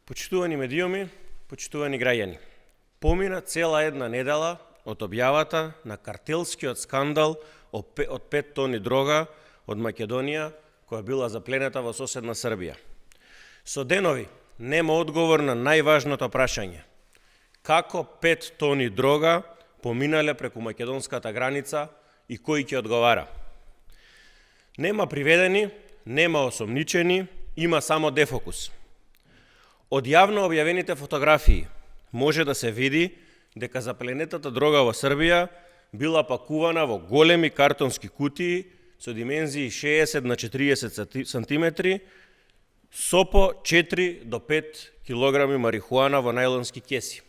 Почитувани медиуми, почитувани граѓани, помина цела една недела од објавата на картелскиот скандал од 5 тони дрога од Македонија, која била запленета во соседна Србија. Со денови нема одговор на најважното прашање: како 5 тони дрога поминале преку македонската граница и кој ќе одговара? Нема приведени, нема осомничени, има само дефокус. Од јавно објавените фотографии може да се види дека запленетата дрога во Србија била пакувана во големи картонски кутии со димензии 60 на 40 сантиметри со по 4 до 5 килограми марихуана во најлонски кеси.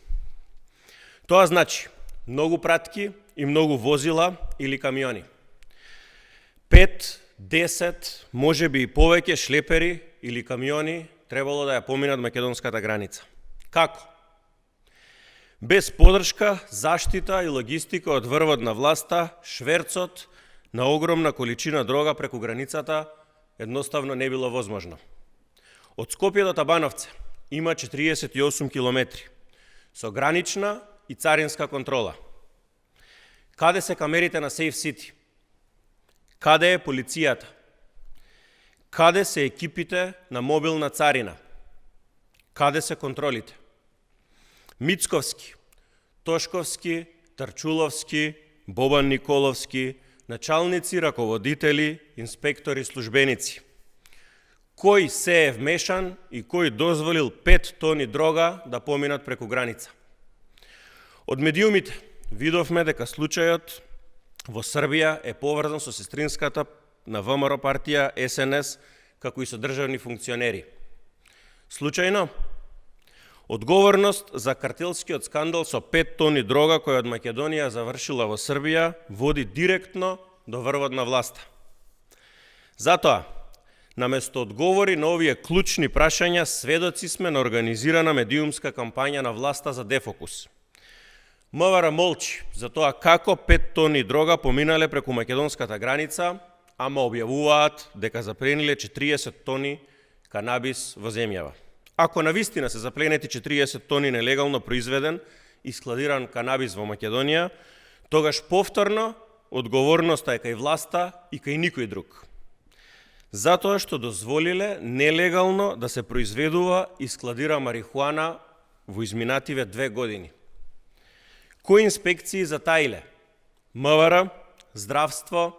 Тоа значи многу пратки и многу возила или камиони. 5, 10, можеби и повеќе шлепери или камиони требало да ја поминат македонската граница. Како? Без подршка, заштита и логистика од врвот на власта, шверцот на огромна количина дрога преку границата едноставно не било возможно. Од Скопје до Табановце има 48 километри со гранична и царинска контрола. Каде се камерите на Сейф Сити? Каде е полицијата? Каде се екипите на мобилна царина? Каде се контролите? Мицковски, Тошковски, Тарчуловски, Бобан Николовски, началници, раководители, инспектори, службеници. Кој се е вмешан и кој дозволил 5 тони дрога да поминат преку граница? Од медиумите видовме дека случајот во Србија е поврзан со сестринската на ВМРО партија СНС, како и со државни функционери. Случајно? Одговорност за картелскиот скандал со 5 тони дрога која од Македонија завршила во Србија води директно до врвот на власта. Затоа, наместо одговори на овие клучни прашања, сведоци сме на организирана медиумска кампања на власта за дефокус. МВР молчи за тоа како 5 тони дрога поминале преку македонската граница, ама објавуваат дека заплениле 40 тони канабис во земјава. Ако навистина се запленети 40 тони нелегално произведен и складиран канабис во Македонија, тогаш повторно одговорноста е кај власта и кај никој друг. Затоа што дозволиле нелегално да се произведува и складира марихуана во изминативе 2 години. Кои инспекции затаиле? МВР, здравство,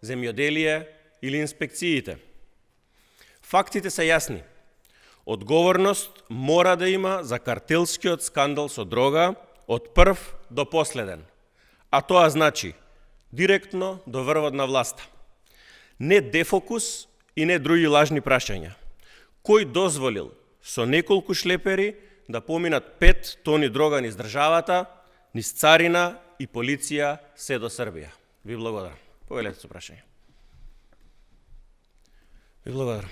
земјоделие или инспекциите? Фактите се јасни. Одговорност мора да има за картелскиот скандал со дрога од прв до последен. А тоа значи директно до врвот на власта. Не дефокус и не други лажни прашања. Кој дозволил со неколку шлепери да поминат 5 тони дрога низ државата, низ царина и полиција се до Србија? Ви благодарам. Повелете со прашање. Ви благодарам.